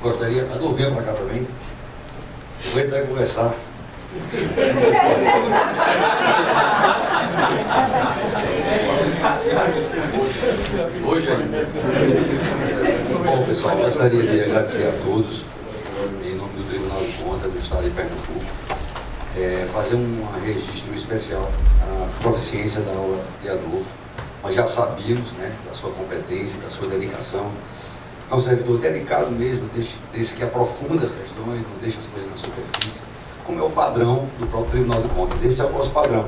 Gostaria, Adolfo, venha para cá também. Vou entrar e conversar. Hoje ainda. Bom, pessoal, gostaria de agradecer a todos, em nome do Tribunal de Contas do Estado de Pernambuco, fazer um registro especial à proficiência da aula de Adolfo. Nós já sabíamos, né, da sua competência, da sua dedicação. É um servidor dedicado mesmo, desse que aprofunda as questões, não deixa as coisas na superfície, como é o padrão do próprio Tribunal de Contas. Esse é o nosso padrão.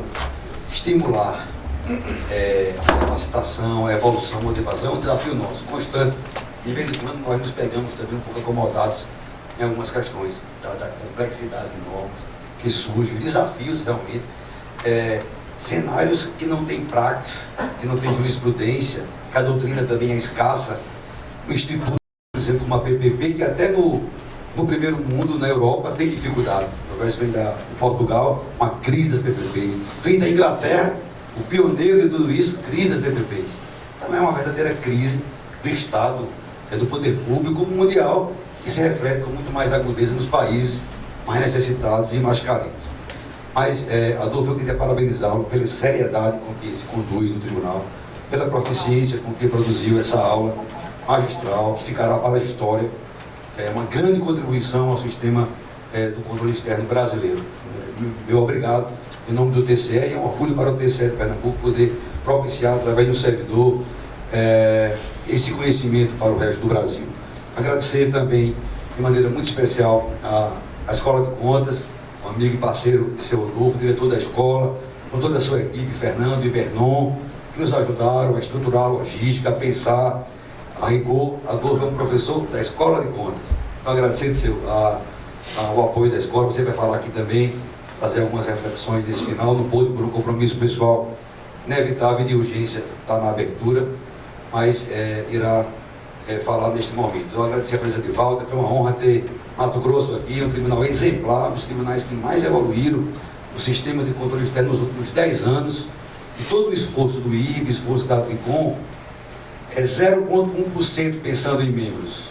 Estimular a capacitação, a evolução, a motivação, é um desafio nosso, constante. De vez em quando nós nos pegamos também um pouco acomodados em algumas questões da complexidade de normas que surgem, desafios realmente, cenários que não têm praxis, que não têm jurisprudência, que a doutrina também é escassa. O Instituto, por exemplo, como a PPP, que até no primeiro mundo, na Europa, tem dificuldade. O Progresso vem de Portugal, uma crise das PPPs. Vem da Inglaterra, o pioneiro de tudo isso, crise das PPPs. Então é uma verdadeira crise do Estado, do poder público mundial, que se reflete com muito mais agudeza nos países mais necessitados e mais carentes. Mas, Adolfo, eu queria parabenizá-lo pela seriedade com que se conduz no tribunal, pela proficiência com que produziu essa aula magistral, que ficará para a história, uma grande contribuição ao sistema do controle externo brasileiro. Meu obrigado em nome do TCE, e é um orgulho para o TCE de Pernambuco poder propiciar, através de um servidor, esse conhecimento para o resto do Brasil. Agradecer também, de maneira muito especial, a Escola de Contas, um amigo e parceiro de seu Adolfo, diretor da escola, com toda a sua equipe, Fernando e Bernon, que nos ajudaram a estruturar a logística, a pensar, a rigor. Adolfo é um professor da Escola de Contas. Então, agradecer o apoio da escola. Você vai falar aqui também, fazer algumas reflexões desse final. Não pôde, por um compromisso pessoal inevitável e de urgência, estar na abertura, mas irá falar neste momento. Então, agradecer a presença de Walter. Foi uma honra ter Mato Grosso aqui, um tribunal exemplar, um dos tribunais que mais evoluíram no sistema de controle externo nos últimos 10 anos. E todo o esforço do IRB, esforço da Tricom, é 0,1% pensando em membros,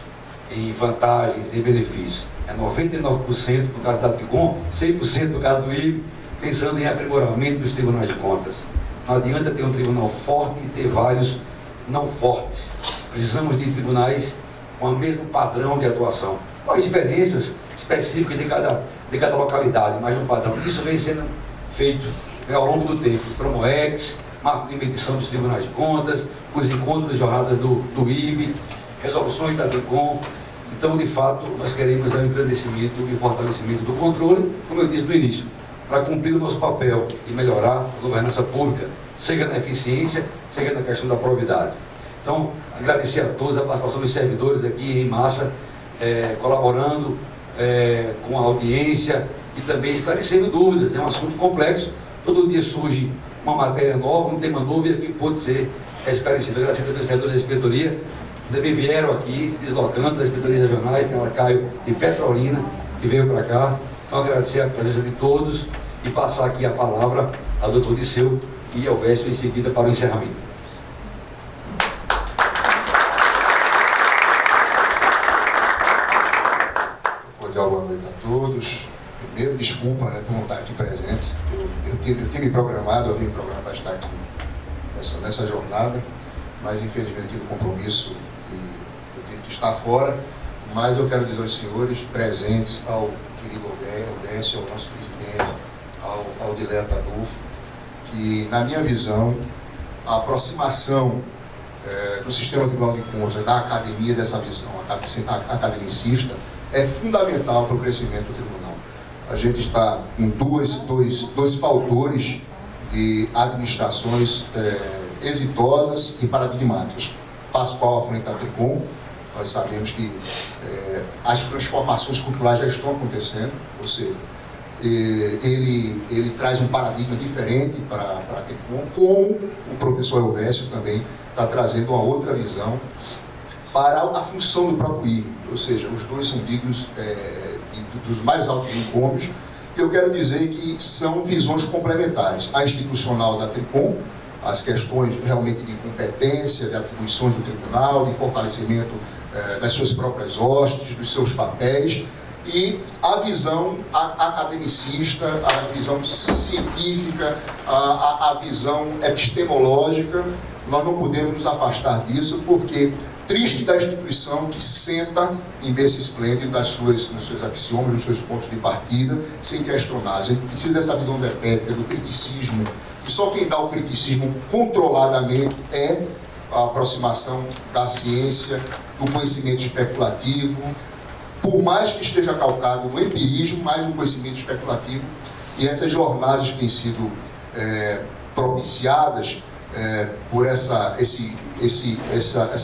em vantagens, em benefícios. É 99% no caso da Tricom, 100% no caso do IRB, pensando em aprimoramento dos tribunais de contas. Não adianta ter um tribunal forte e ter vários não fortes. Precisamos de tribunais com o mesmo padrão de atuação, com as diferenças específicas de cada localidade, mas um padrão. Isso vem sendo feito ao longo do tempo. Promoex, marco de medição dos tribunais de contas, os encontros de jornadas do IRB, resoluções da Tricom. Então, de fato, nós queremos o engrandecimento e fortalecimento do controle, como eu disse no início, para cumprir o nosso papel e melhorar a governança pública, seja na eficiência, seja na questão da probidade. Então, agradecer a todos a participação dos servidores aqui em massa, colaborando com a audiência e também esclarecendo dúvidas. É um assunto complexo, todo dia surge uma matéria nova, um tema novo, e aqui pode ser esclarecido. Agradecer também aos servidores da inspetoria, que também vieram aqui, se deslocando das inspetorias regionais. Tem o Lacaio de Petrolina, que veio para cá. Então, agradecer a presença de todos e passar aqui a palavra ao doutor Disseu e ao Vécio em seguida para o encerramento. Boa noite a todos. Primeiro, desculpa, né, por não estar aqui presente. Eu tinha me programado, eu vim programado para estar aqui nessa jornada, mas infelizmente tive um compromisso e eu tive que estar fora. Mas eu quero dizer aos senhores presentes, ao querido Vécio, ao nosso presidente, ao dileto Adolfo, que, na minha visão, a aproximação do sistema tribunal de contas, da academia, dessa visão academicista, é fundamental para o crescimento do tribunal. A gente está com dois faltores de administrações exitosas e paradigmáticas. Pascoal à frente da Tricom, nós sabemos que as transformações culturais já estão acontecendo, ou seja, ele traz um paradigma diferente para a Tricom, como o professor Elvésio também está trazendo uma outra visão para a função do próprio IRB, ou seja, os dois são dignos dos mais altos encômios. Eu quero dizer que são visões complementares. A institucional da Tricom, as questões realmente de competência, de atribuições do tribunal, de fortalecimento das suas próprias hostes, dos seus papéis, e a visão academicista, a visão científica, a visão epistemológica. Nós não podemos nos afastar disso, porque triste da instituição que senta em berço esplêndido nos seus axiomas, nos seus pontos de partida, sem questionar. A gente precisa dessa visão zetética, do criticismo, e só quem dá o criticismo controladamente é a aproximação da ciência, do conhecimento especulativo, por mais que esteja calcado no empirismo, mais um conhecimento especulativo. E essas jornadas que têm sido propiciadas por essa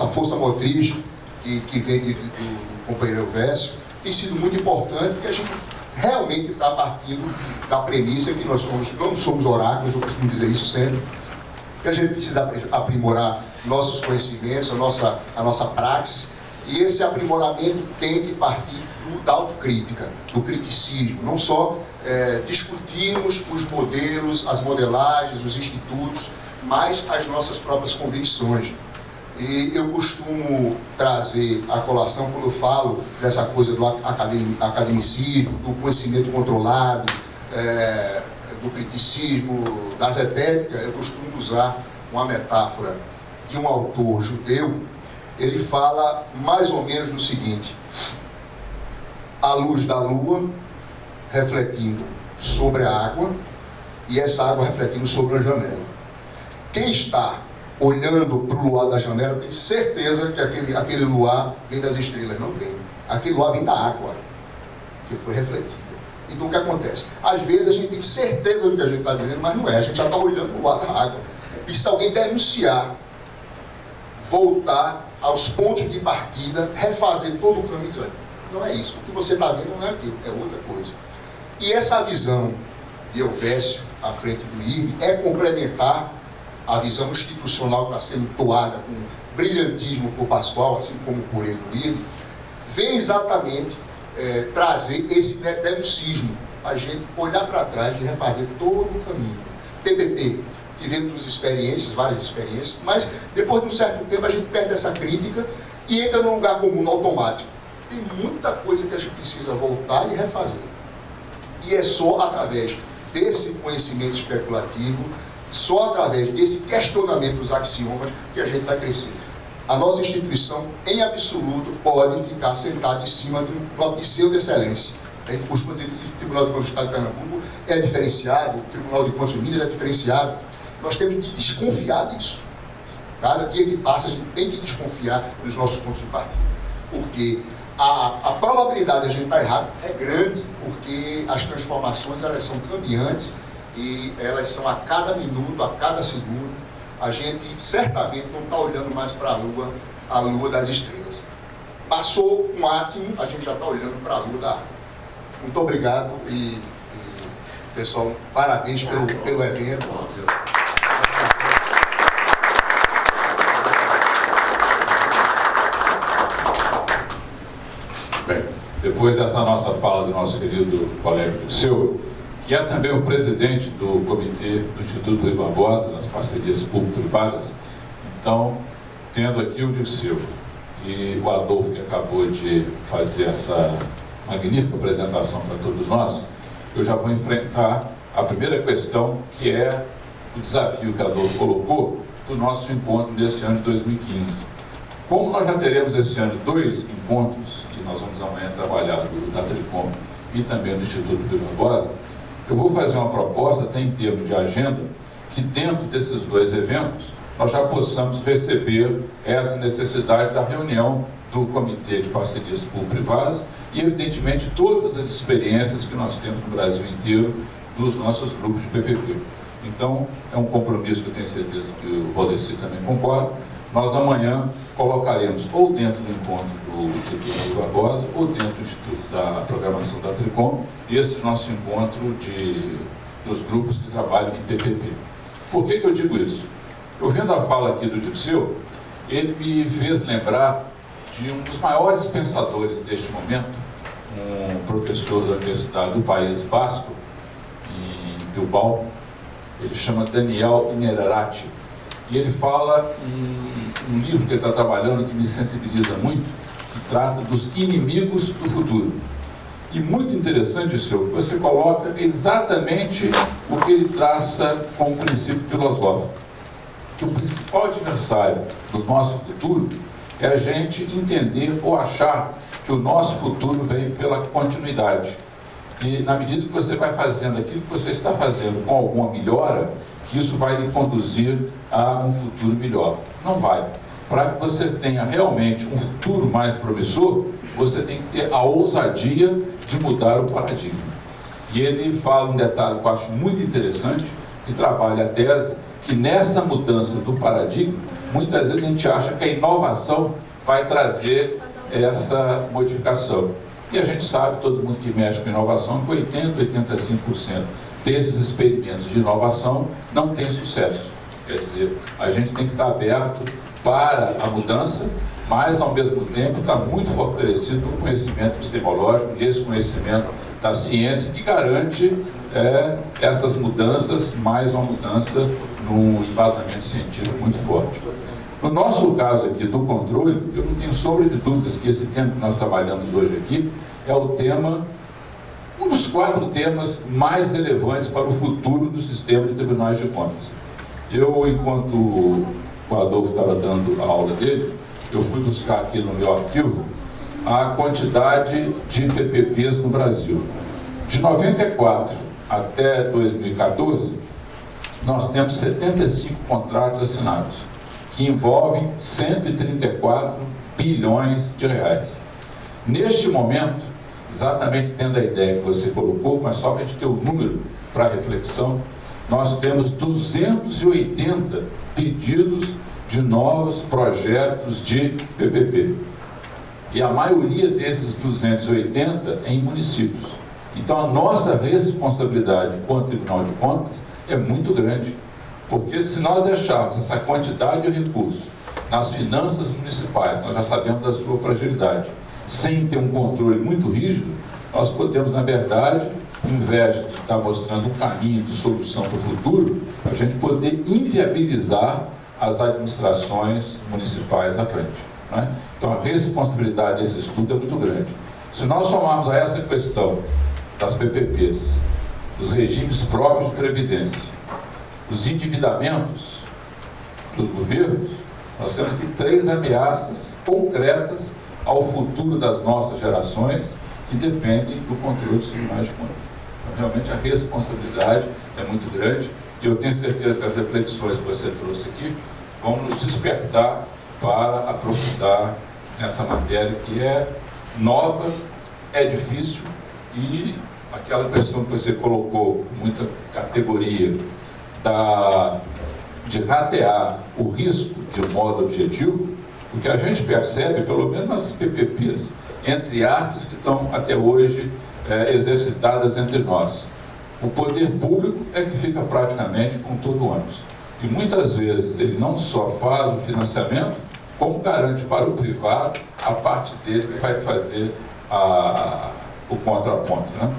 força motriz que vem do companheiro Elvésio, tem sido muito importante, porque a gente realmente está partindo da premissa que nós não somos oráculos, eu costumo dizer isso sempre, que a gente precisa aprimorar nossos conhecimentos, a nossa praxis, e esse aprimoramento tem que partir da autocrítica, do criticismo, não só discutirmos os modelos, as modelagens, os institutos, mas as nossas próprias convicções. E eu costumo trazer à colação, quando eu falo dessa coisa do academicismo, do conhecimento controlado, do criticismo, da zetética, eu costumo usar uma metáfora de um autor judeu. Ele fala mais ou menos no seguinte: a luz da lua refletindo sobre a água e essa água refletindo sobre a janela. Quem está olhando para o luar da janela tem certeza que aquele luar vem das estrelas. Não vem. Aquele luar vem da água que foi refletida. Então o que acontece? Às vezes a gente tem certeza do que a gente está dizendo, mas não é. A gente já está olhando para o luar da água. E se alguém denunciar, voltar aos pontos de partida, refazer todo o caminho, dizer, não é isso. O que você está vendo não é aquilo, é outra coisa. E essa visão de Elvésio à frente do IRB é complementar a visão institucional que está sendo toada com brilhantismo por Pascoal, assim como por ele no IRB, vem exatamente trazer esse denuncismo, a gente olhar para trás e refazer todo o caminho. PPP, tivemos várias experiências, mas depois de um certo tempo a gente perde essa crítica e entra num lugar comum, automático. Tem muita coisa que a gente precisa voltar e refazer. E é só através desse conhecimento especulativo, só através desse questionamento dos axiomas que a gente vai crescer. A nossa instituição, em absoluto, pode ficar sentada em cima de uma pseudo-excelência. A gente costuma dizer que o Tribunal de Contas do Estado de Pernambuco é diferenciado, o Tribunal de Contas de Minas é diferenciado. Nós temos que desconfiar disso. Cada dia que passa, a gente tem que desconfiar dos nossos pontos de partida. Porque a probabilidade de a gente estar errado é grande, porque as transformações elas são cambiantes e elas são a cada minuto, a cada segundo. A gente certamente não está olhando mais para a lua das estrelas. Passou um átimo, a gente já está olhando para a lua da água. Muito obrigado e pessoal, parabéns pelo evento. Bem, depois dessa nossa fala do nosso querido colega Dirceu, que é também o presidente do comitê do Instituto Rui Barbosa, nas parcerias público-privadas, então, tendo aqui o Dirceu e o Adolfo, que acabou de fazer essa magnífica apresentação para todos nós, eu já vou enfrentar a primeira questão, que é o desafio que a Adolfo colocou do nosso encontro desse ano de 2015. Como nós já teremos esse ano 2 encontros, e nós vamos amanhã trabalhar da Tricom e também do Instituto Rui Barbosa, eu vou fazer uma proposta, até em termos de agenda, que dentro desses 2 eventos, nós já possamos receber essa necessidade da reunião do Comitê de Parcerias Público-Privadas e, evidentemente, todas as experiências que nós temos no Brasil inteiro dos nossos grupos de PPP. Então, é um compromisso que eu tenho certeza que o Valdeci também concorda. Nós amanhã colocaremos ou dentro do encontro do Instituto Rui Barbosa ou dentro do Instituto da Programação da Tricom esse nosso encontro dos grupos que trabalham em PPP. Por que eu digo isso? Eu vendo a fala aqui do Dirceu, ele me fez lembrar de um dos maiores pensadores deste momento, um professor da Universidade do País Basco, em Bilbao. Ele chama Daniel Innerarity. E ele fala um livro que ele está trabalhando que me sensibiliza muito, que trata dos inimigos do futuro. E muito interessante, senhor, você coloca exatamente o que ele traça como princípio filosófico. Que o principal adversário do nosso futuro é a gente entender ou achar que o nosso futuro vem pela continuidade. E na medida que você vai fazendo aquilo que você está fazendo com alguma melhora, que isso vai lhe conduzir a um futuro melhor. Não vai. Para que você tenha realmente um futuro mais promissor, você tem que ter a ousadia de mudar o paradigma. E ele fala um detalhe que eu acho muito interessante, que trabalha a tese, que nessa mudança do paradigma, muitas vezes a gente acha que a inovação vai trazer essa modificação. E a gente sabe, todo mundo que mexe com inovação, que 80-85% desses experimentos de inovação não tem sucesso. Quer dizer, a gente tem que estar aberto para a mudança, mas ao mesmo tempo está muito fortalecido no conhecimento epistemológico, nesse conhecimento da ciência que garante essas mudanças, mais uma mudança no embasamento científico muito forte. No nosso caso aqui do controle, eu não tenho sombra de dúvidas que esse tema que nós trabalhamos hoje aqui é o tema, um dos 4 temas mais relevantes para o futuro do sistema de tribunais de contas. Eu, enquanto o Adolfo estava dando a aula dele, eu fui buscar aqui no meu arquivo a quantidade de PPPs no Brasil. De 94 até 2014, nós temos 75 contratos assinados, que envolvem 134 bilhões de reais. Neste momento, exatamente tendo a ideia que você colocou, mas só para a gente ter o número para reflexão, nós temos 280 pedidos de novos projetos de PPP. E a maioria desses 280 é em municípios. Então a nossa responsabilidade enquanto Tribunal de Contas é muito grande. Porque se nós deixarmos essa quantidade de recursos nas finanças municipais, nós já sabemos da sua fragilidade, sem ter um controle muito rígido, nós podemos, na verdade, em vez de estar mostrando um caminho de solução para o futuro, a gente poder inviabilizar as administrações municipais na frente. Né? Então a responsabilidade desse estudo é muito grande. Se nós somarmos a essa questão das PPPs, os regimes próprios de previdência, os endividamentos dos governos, nós temos aqui 3 ameaças concretas ao futuro das nossas gerações que dependem do controle dos tribunais de contas. Então, realmente a responsabilidade é muito grande e eu tenho certeza que as reflexões que você trouxe aqui vão nos despertar para aprofundar nessa matéria que é nova, é difícil e aquela questão que você colocou com muita categoria de ratear o risco de modo objetivo, o que a gente percebe, pelo menos nas PPPs, entre aspas, que estão até hoje exercitadas entre nós. O poder público é que fica praticamente com todo o ônus. E muitas vezes ele não só faz o financiamento, como garante para o privado a parte dele que vai fazer o contraponto. Né?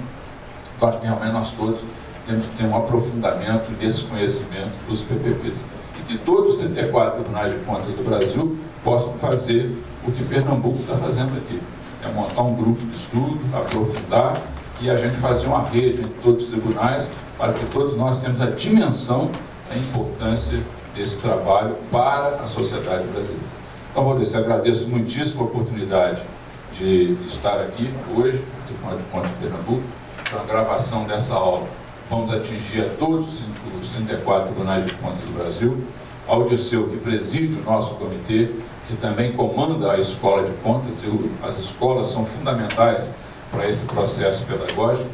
Então acho que realmente nós todos temos que ter um aprofundamento desse conhecimento dos PPPs. E que todos os 34 tribunais de contas do Brasil possam fazer o que Pernambuco está fazendo aqui. É montar um grupo de estudo, aprofundar e a gente fazer uma rede entre todos os tribunais para que todos nós tenhamos a dimensão da importância desse trabalho para a sociedade brasileira. Então, Valdeci, agradeço muitíssimo a oportunidade de estar aqui hoje, no Tribunal de Contas de Pernambuco, para a gravação dessa aula. Vamos atingir a todos os 34 tribunais de contas do Brasil. ao Dirceu, que preside o nosso comitê, que também comanda a Escola de Contas, e as escolas são fundamentais para esse processo pedagógico.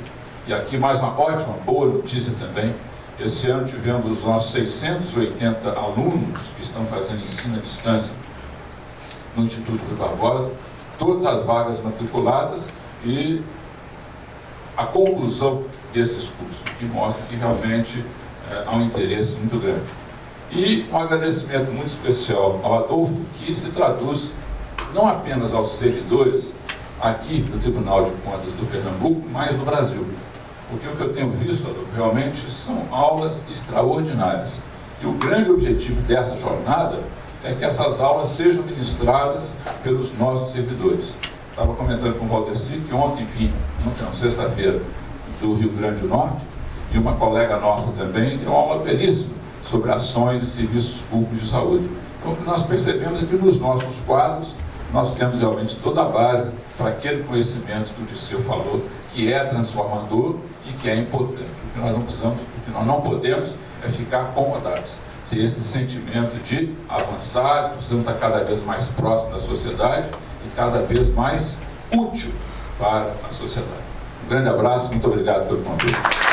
E aqui mais uma ótima, boa notícia também. Esse ano tivemos os nossos 680 alunos que estão fazendo ensino à distância no Instituto Rui Barbosa, todas as vagas matriculadas e a conclusão desses cursos, que mostra que realmente há um interesse muito grande. E um agradecimento muito especial ao Adolfo, que se traduz não apenas aos servidores aqui do Tribunal de Contas do Pernambuco, mas no Brasil. Porque o que eu tenho visto, Adolfo, realmente são aulas extraordinárias. E o grande objetivo dessa jornada é que essas aulas sejam ministradas pelos nossos servidores. Estava comentando com o Valdeci que ontem sexta-feira, do Rio Grande do Norte, e uma colega nossa também deu uma aula belíssima sobre ações e serviços públicos de saúde. Então, o que nós percebemos é que nos nossos quadros nós temos realmente toda a base para aquele conhecimento que o Dirceu falou, que é transformador e que é importante. O que nós não precisamos, o que nós não podemos é ficar acomodados, ter esse sentimento de avançar, que precisamos estar cada vez mais próximo da sociedade e cada vez mais útil para a sociedade. Um grande abraço, muito obrigado pelo convite.